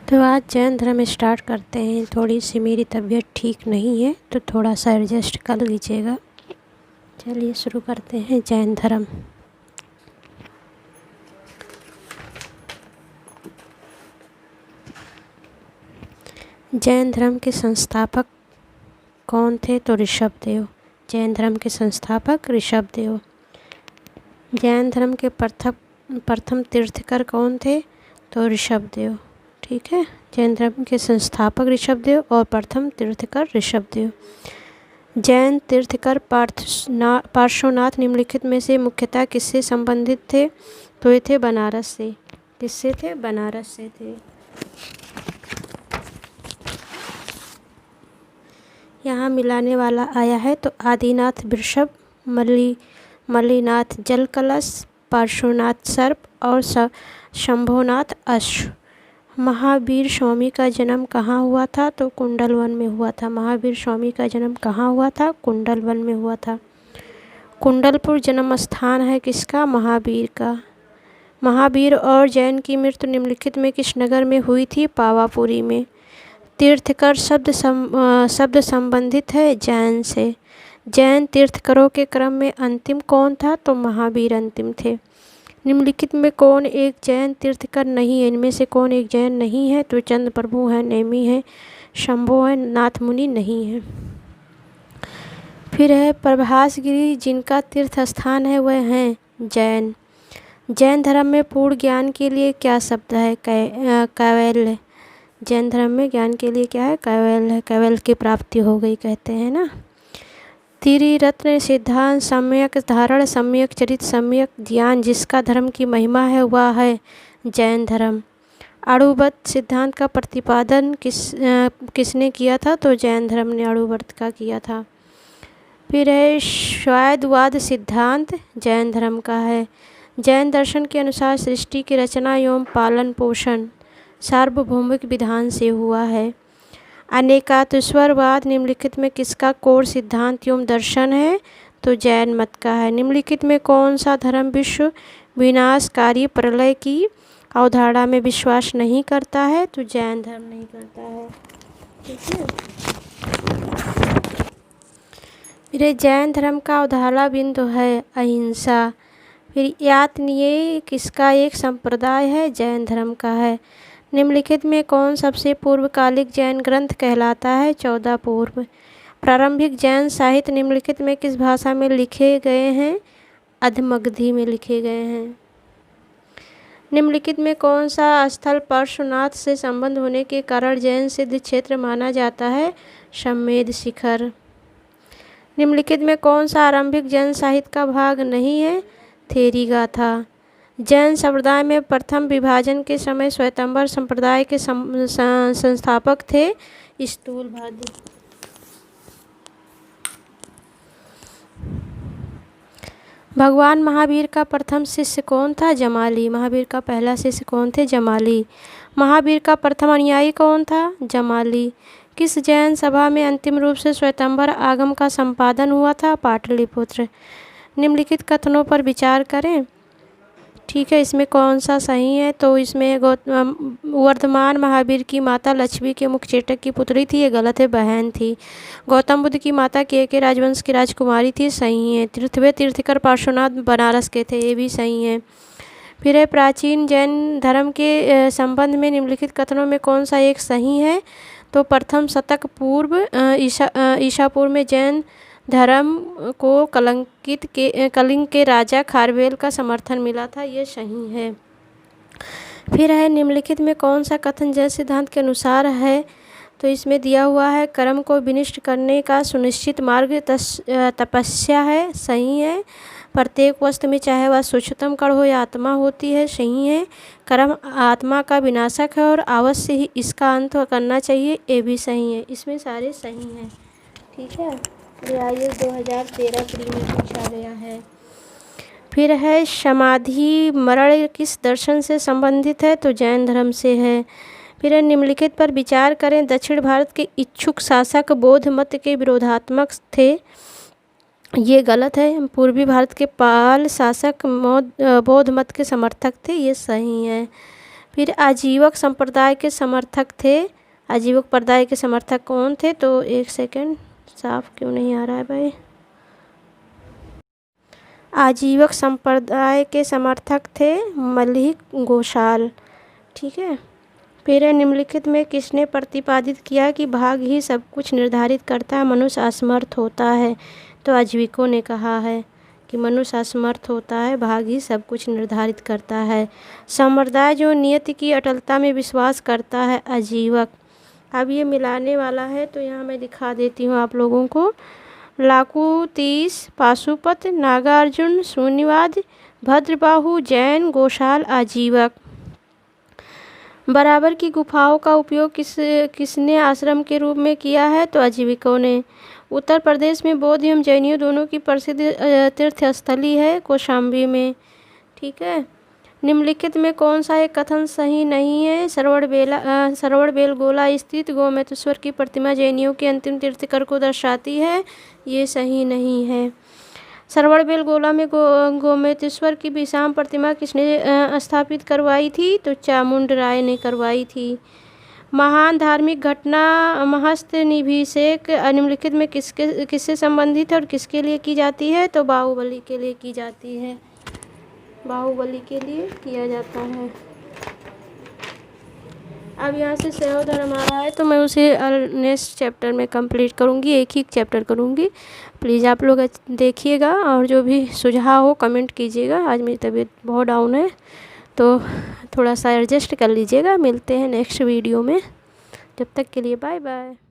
तो आज जैन धर्म स्टार्ट करते हैं। थोड़ी सी मेरी तबीयत ठीक नहीं है तो थोड़ा सा एडजस्ट कर लीजिएगा। चलिए शुरू करते हैं जैन धर्म। जैन धर्म के संस्थापक कौन थे? तो ऋषभदेव। जैन धर्म के संस्थापक ऋषभदेव। जैन धर्म के प्रथम तीर्थकर कौन थे? तो ऋषभदेव। ठीक है, जैन धर्म के संस्थापक ऋषभदेव और प्रथम तीर्थकर ऋषभदेव। जैन तीर्थकर पार्श्वनाथ निम्नलिखित में से मुख्यतः किससे संबंधित थे? तो ये थे बनारस से। किससे थे? बनारस से थे। यहाँ मिलाने वाला आया है तो आदिनाथ वृषभ, मल्लीनाथ जल कलश, पार्श्वनाथ सर्प और शंभोनाथ अश्व। महावीर स्वामी का जन्म कहाँ हुआ था? तो कुंडलवन में हुआ था। महावीर स्वामी का जन्म कहाँ हुआ था? कुंडलवन में हुआ था। कुंडलपुर जन्म स्थान है किसका? महावीर का। महावीर और जैन की मृत्यु निम्नलिखित में किस नगर में हुई थी? पावापुरी में। तीर्थकर शब्द संबंधित है जैन से। जैन तीर्थकरों के क्रम में अंतिम कौन था? तो महावीर अंतिम थे। निम्नलिखित में कौन एक जैन तीर्थकर नहीं है? इनमें से कौन एक जैन नहीं है? तो चंद्र प्रभु है, नेमी है, शंभो है, नाथ मुनि नहीं है। फिर है प्रभासगिरी, जिनका तीर्थ स्थान है वह हैं जैन। जैन धर्म में पूर्ण ज्ञान के लिए क्या शब्द है? कैवल्य। जैन धर्म में ज्ञान के लिए क्या है? कैवल्य। कैवल्य की प्राप्ति हो गई कहते हैं ना। त्रिरत्न सिद्धांत, सम्यक धारण, सम्यक चरित, सम्यक ज्ञान जिसका धर्म की महिमा है वह है जैन धर्म। अणुव्रत सिद्धांत का प्रतिपादन किसने किया था? तो जैन धर्म ने अणुव्रत का किया था। फिर है श्वैतवाद सिद्धांत, जैन धर्म का है। जैन दर्शन के अनुसार सृष्टि की रचना एवं पालन पोषण सार्वभौमिक विधान से हुआ है। अनेकात्वरवाद निम्नलिखित में किसका कोर सिद्धांत एवं दर्शन है? तो जैन मत का है। निम्नलिखित में कौन सा धर्म विश्व विनाशकारी प्रलय की अवधारणा में विश्वास नहीं करता है? तो जैन धर्म नहीं करता है। ठीक है, फिर जैन धर्म का अवधारणा बिंदु है अहिंसा। फिर यातनीय किसका एक संप्रदाय है? जैन धर्म का है। निम्नलिखित में कौन सबसे पूर्वकालिक जैन ग्रंथ कहलाता है? 14 पूर्व। प्रारंभिक जैन साहित्य निम्नलिखित में किस भाषा में लिखे गए हैं? अधमगधी में लिखे गए हैं। निम्नलिखित में कौन सा स्थल पार्श्वनाथ से संबंध होने के कारण जैन सिद्ध क्षेत्र माना जाता है? सम्मेद शिखर। निम्नलिखित में कौन सा आरंभिक जैन साहित्य का भाग नहीं है? थेरी गाथा। जैन संप्रदाय में प्रथम विभाजन के समय श्वेतांबर संप्रदाय के संस्थापक थे स्थूलभद्र। भगवान महावीर का प्रथम शिष्य कौन था? जमाली। महावीर का पहला शिष्य कौन थे? जमाली। महावीर का प्रथम अनुयायी कौन था? जमाली। किस जैन सभा में अंतिम रूप से श्वेतांबर आगम का संपादन हुआ था? पाटलिपुत्र। निम्नलिखित कथनों पर विचार करें। ठीक है, इसमें कौन सा सही है? तो इसमें वर्धमान महावीर की माता लक्ष्मी के मुखचेटक की पुत्री थी, ये गलत है, बहन थी। गौतम बुद्ध की माता के राजवंश की राजकुमारी थी, सही है। तीर्थकर पार्श्वनाथ बनारस के थे, ये भी सही है। फिर है प्राचीन जैन धर्म के संबंध में निम्नलिखित कथनों में कौन सा एक सही है? तो प्रथम शतक पूर्व ईसापुर में जैन धर्म को कलिंग के राजा खारवेल का समर्थन मिला था, ये सही है। फिर है निम्नलिखित में कौन सा कथन जैन सिद्धांत के अनुसार है? तो इसमें दिया हुआ है कर्म को विनिष्ट करने का सुनिश्चित मार्ग तपस्या है, सही है। प्रत्येक वस्तु में चाहे वह सूक्ष्मतम कण हो या आत्मा होती है, सही है। कर्म आत्मा का विनाशक है और अवश्य ही इसका अंत करना चाहिए, ये भी सही है। इसमें सारे सही हैं। ठीक है, ये 2013 प्री में पूछा गया है। फिर है समाधि मरण किस दर्शन से संबंधित है? तो जैन धर्म से है। फिर निम्नलिखित पर विचार करें। दक्षिण भारत के इच्छुक शासक बौद्ध मत के विरोधात्मक थे, ये गलत है। पूर्वी भारत के पाल शासक बौद्ध मत के समर्थक थे, ये सही है। फिर आजीवक संप्रदाय के समर्थक थे। आजीवक संप्रदाय के समर्थक कौन थे? तो एक सेकंड, साफ क्यों नहीं आ रहा है भाई। आजीवक संप्रदाय के समर्थक थे मल्लिक गोशाल। ठीक है। फिर निम्नलिखित में किसने प्रतिपादित किया कि भाग ही सब कुछ निर्धारित करता है, मनुष्य असमर्थ होता है? तो आजीविकों ने कहा है कि मनुष्य असमर्थ होता है, भाग ही सब कुछ निर्धारित करता है। संप्रदाय जो नियति की अटलता में विश्वास करता है, आजीवक। अब ये मिलाने वाला है तो यहाँ मैं दिखा देती हूँ आप लोगों को। लाकुतीस, पाशुपत, नागार्जुन, शून्यवाद, भद्रबाहु, जैन, गोशाल, आजीवक। बराबर की गुफाओं का उपयोग किसने आश्रम के रूप में किया है? तो आजीविकों ने। उत्तर प्रदेश में बौद्ध एवं जैनियों दोनों की प्रसिद्ध तीर्थस्थली है कौशाम्बी में। ठीक है। निम्नलिखित में कौन सा एक कथन सही नहीं है? सरवणबेलगोला स्थित गोमतेश्वर की प्रतिमा जैनियों के अंतिम तीर्थंकर को दर्शाती है, ये सही नहीं है। सरवणबेलगोला में गोमतेश्वर की विशाम प्रतिमा किसने स्थापित करवाई थी? तो चामुंडराय ने करवाई थी। महान धार्मिक घटना महस्तनिभिषेक निम्नलिखित में किससे संबंधित है और किसके लिए की जाती है? तो बाहुबली के लिए की जाती है, बाहुबली के लिए किया जाता है। अब यहाँ से शैव धर्म आ रहा है तो मैं उसे नेक्स्ट चैप्टर में कंप्लीट करूँगी, एक ही चैप्टर करूँगी। प्लीज़ आप लोग देखिएगा और जो भी सुझाव हो कमेंट कीजिएगा। आज मेरी तबीयत बहुत डाउन है तो थोड़ा सा एडजस्ट कर लीजिएगा। मिलते हैं नेक्स्ट वीडियो में, जब तक के लिए बाय बाय।